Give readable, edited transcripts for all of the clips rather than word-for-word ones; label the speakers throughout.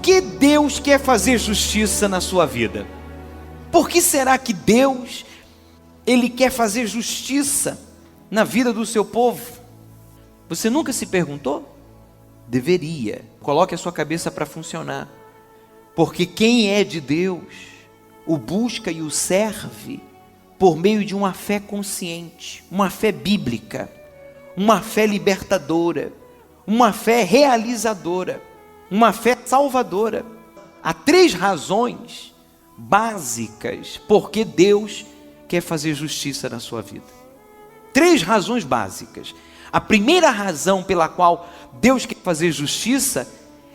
Speaker 1: que Deus quer fazer justiça na sua vida? Por que será que Deus, Ele quer fazer justiça na vida do seu povo? Você nunca se perguntou? Deveria. Coloque a sua cabeça para funcionar. Porque quem é de Deus, o busca e o serve por meio de uma fé consciente, uma fé bíblica, uma fé libertadora, uma fé realizadora, uma fé salvadora. Há 3 razões básicas porque Deus quer fazer justiça na sua vida. 3 razões básicas. A primeira razão pela qual Deus quer fazer justiça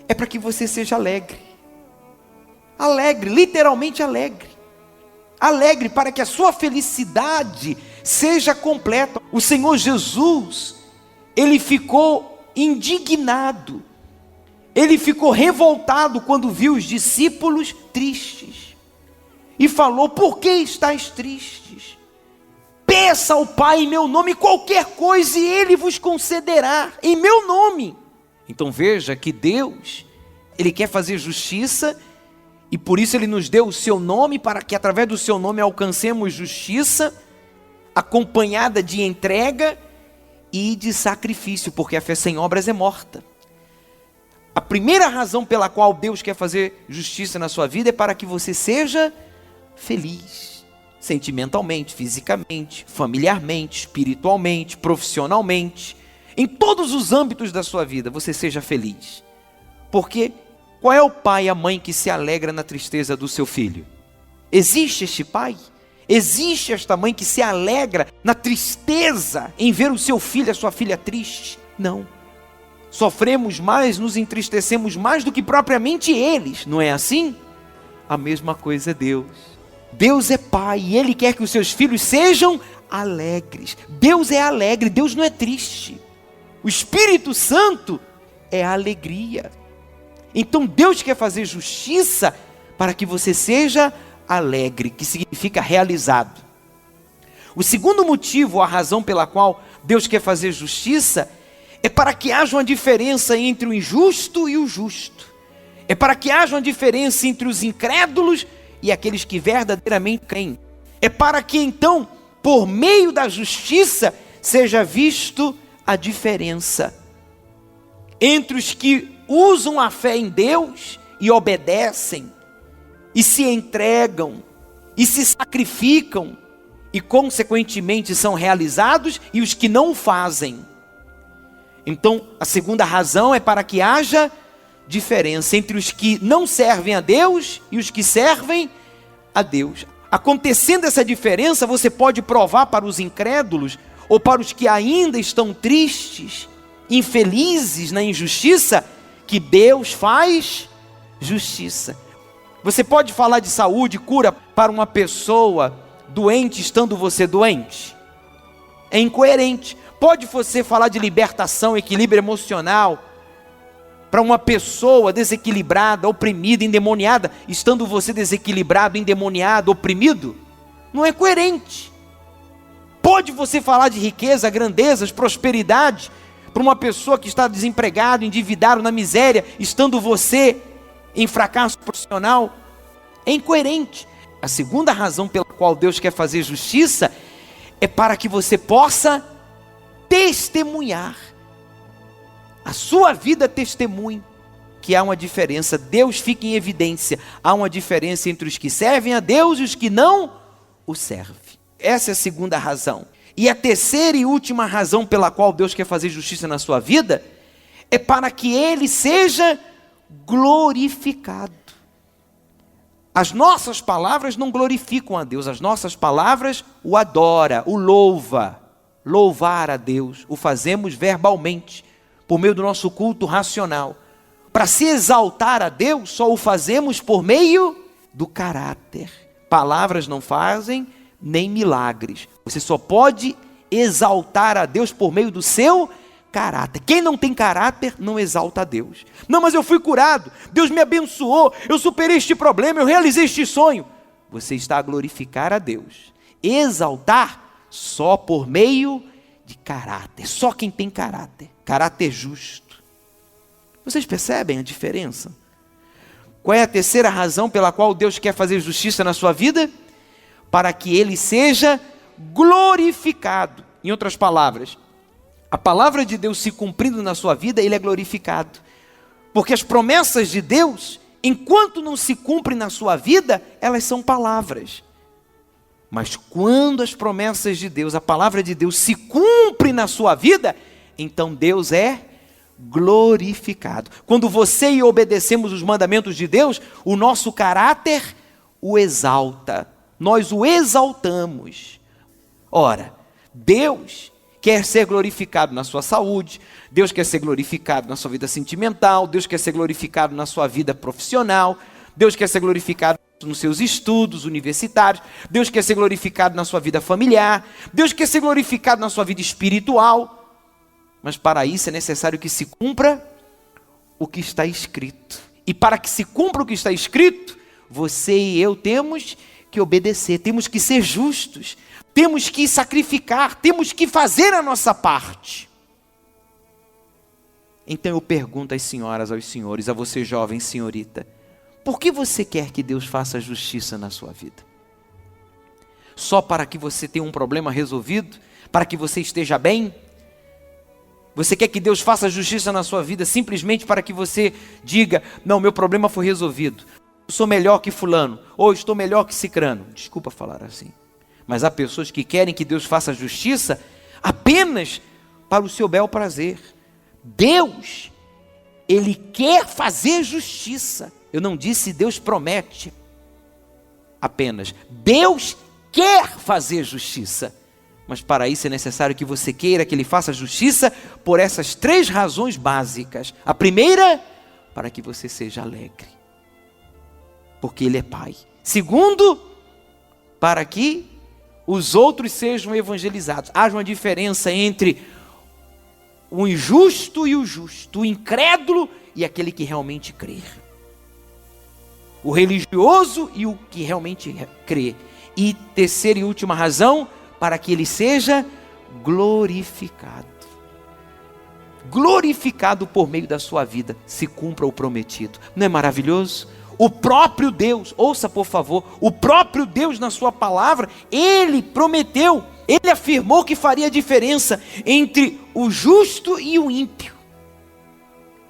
Speaker 1: é para que você seja alegre. Alegre, literalmente alegre. Alegre para que a sua felicidade seja completa. O Senhor Jesus, Ele ficou indignado. Ele ficou revoltado quando viu os discípulos tristes. E falou: por que estáis tristes? Peça ao Pai em meu nome qualquer coisa e Ele vos concederá em meu nome. Então veja que Deus, Ele quer fazer justiça e por isso Ele nos deu o seu nome, para que através do seu nome alcancemos justiça, acompanhada de entrega e de sacrifício, porque a fé sem obras é morta. A primeira razão pela qual Deus quer fazer justiça na sua vida é para que você seja feliz. Sentimentalmente, fisicamente, familiarmente, espiritualmente, profissionalmente, em todos os âmbitos da sua vida, você seja feliz. Porque qual é o pai e a mãe que se alegra na tristeza do seu filho? Existe este pai? Existe esta mãe que se alegra na tristeza em ver o seu filho, a sua filha triste? Não. Sofremos mais, nos entristecemos mais do que propriamente eles, não é assim? A mesma coisa é Deus. Deus é pai e Ele quer que os seus filhos sejam alegres. Deus é alegre, Deus não é triste. O Espírito Santo é a alegria. Então Deus quer fazer justiça para que você seja alegre, que significa realizado. O segundo motivo, a razão pela qual Deus quer fazer justiça, é para que haja uma diferença entre o injusto e o justo. É para que haja uma diferença entre os incrédulos e aqueles que verdadeiramente creem. É para que então, por meio da justiça, seja visto a diferença entre os que usam a fé em Deus e obedecem, e se entregam, e se sacrificam, e consequentemente são realizados, e os que não o fazem. Então, a segunda razão é para que haja diferença entre os que não servem a Deus e os que servem a Deus. Acontecendo essa diferença, você pode provar para os incrédulos ou para os que ainda estão tristes, infelizes na injustiça, que Deus faz justiça. Você pode falar de saúde, cura para uma pessoa doente estando você doente? É incoerente. Pode você falar de libertação, equilíbrio emocional para uma pessoa desequilibrada, oprimida, endemoniada, estando você desequilibrado, endemoniado, oprimido? Não é coerente. Pode você falar de riqueza, grandezas, prosperidade para uma pessoa que está desempregado, endividado, na miséria, estando você em fracasso profissional? É incoerente. A segunda razão pela qual Deus quer fazer justiça é para que você possa testemunhar. A sua vida testemunhe que há uma diferença. Deus fica em evidência. Há uma diferença entre os que servem a Deus e os que não o servem. Essa é a segunda razão. E a terceira e última razão pela qual Deus quer fazer justiça na sua vida é para que Ele seja glorificado. As nossas palavras não glorificam a Deus, as nossas palavras o adora, o louva. Louvar a Deus o fazemos verbalmente, por meio do nosso culto racional. Para se exaltar a Deus, só o fazemos por meio do caráter. Palavras não fazem nem milagres. Você só pode exaltar a Deus por meio do seu caráter. Quem não tem caráter não exalta a Deus. Não, mas eu fui curado, Deus me abençoou, eu superei este problema, eu realizei este sonho. Você está a glorificar a Deus. Exaltar só por meio de caráter. Só quem tem caráter. Caráter justo. Vocês percebem a diferença? Qual é a terceira razão pela qual Deus quer fazer justiça na sua vida? Para que Ele seja glorificado. Em outras palavras, a palavra de Deus se cumprindo na sua vida, Ele é glorificado. Porque as promessas de Deus, enquanto não se cumprem na sua vida, elas são palavras. Mas quando as promessas de Deus, a palavra de Deus se cumpre na sua vida, então Deus é glorificado. Quando você e eu obedecemos os mandamentos de Deus, o nosso caráter o exalta. Nós o exaltamos. Ora, Deus quer ser glorificado na sua saúde, Deus quer ser glorificado na sua vida sentimental, Deus quer ser glorificado na sua vida profissional, Deus quer ser glorificado nos seus estudos universitários, Deus quer ser glorificado na sua vida familiar, Deus quer ser glorificado na sua vida espiritual, mas para isso é necessário que se cumpra o que está escrito. E para que se cumpra o que está escrito, você e eu temos que obedecer, temos que ser justos, temos que sacrificar, temos que fazer a nossa parte. Então eu pergunto às senhoras, aos senhores, a você jovem senhorita, por que você quer que Deus faça justiça na sua vida? Só para que você tenha um problema resolvido? Para que você esteja bem? Você quer que Deus faça justiça na sua vida simplesmente para que você diga, não, meu problema foi resolvido, eu sou melhor que fulano, ou estou melhor que cicrano? Desculpa falar assim. Mas há pessoas que querem que Deus faça justiça apenas para o seu bel prazer. Deus, Ele quer fazer justiça. Eu não disse Deus promete apenas. Deus quer fazer justiça. Mas para isso é necessário que você queira que Ele faça justiça por essas 3 razões básicas. A primeira, para que você seja alegre, porque Ele é Pai. Segundo, para que os outros sejam evangelizados. Haja uma diferença entre o injusto e o justo, o incrédulo e aquele que realmente crê. O religioso e o que realmente crê. E terceira e última razão, para que ele seja glorificado. Glorificado por meio da sua vida, se cumpra o prometido. Não é maravilhoso? O próprio Deus, ouça por favor, o próprio Deus na sua palavra, Ele prometeu, Ele afirmou que faria diferença entre o justo e o ímpio.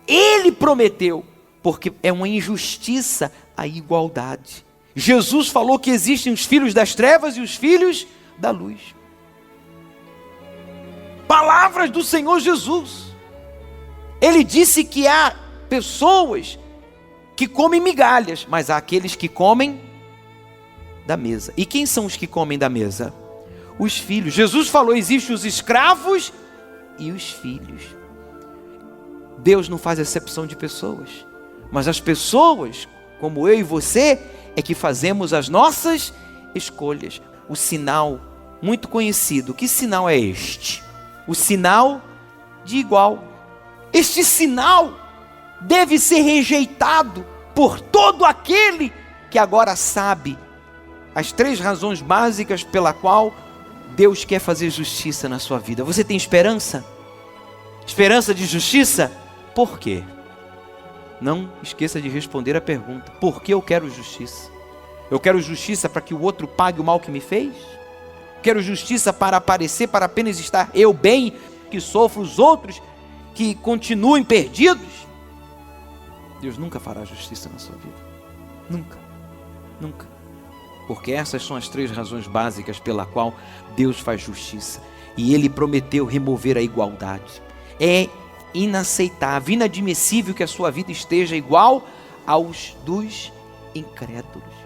Speaker 1: Ele prometeu, porque é uma injustiça a igualdade. Jesus falou que existem os filhos das trevas e os filhos da luz. Palavras do Senhor Jesus. Ele disse que há pessoas que comem migalhas, mas há aqueles que comem da mesa. E quem são os que comem da mesa? Os filhos. Jesus falou, existem os escravos e os filhos. Deus não faz exceção de pessoas, mas as pessoas, como eu e você, é que fazemos as nossas escolhas. O sinal muito conhecido, que sinal é este? O sinal de igual. Este sinal deve ser rejeitado por todo aquele que agora sabe as 3 razões básicas pela qual Deus quer fazer justiça na sua vida. Você tem esperança? Esperança de justiça? Por quê? Não esqueça de responder a pergunta. Por que eu quero justiça? Eu quero justiça para que o outro pague o mal que me fez? Quero justiça para aparecer, para apenas estar eu bem, que sofro, os outros que continuem perdidos? Deus nunca fará justiça na sua vida. Nunca. Nunca. Porque essas são as 3 razões básicas pela qual Deus faz justiça. E Ele prometeu remover a igualdade. É inaceitável, inadmissível que a sua vida esteja igual aos dos incrédulos.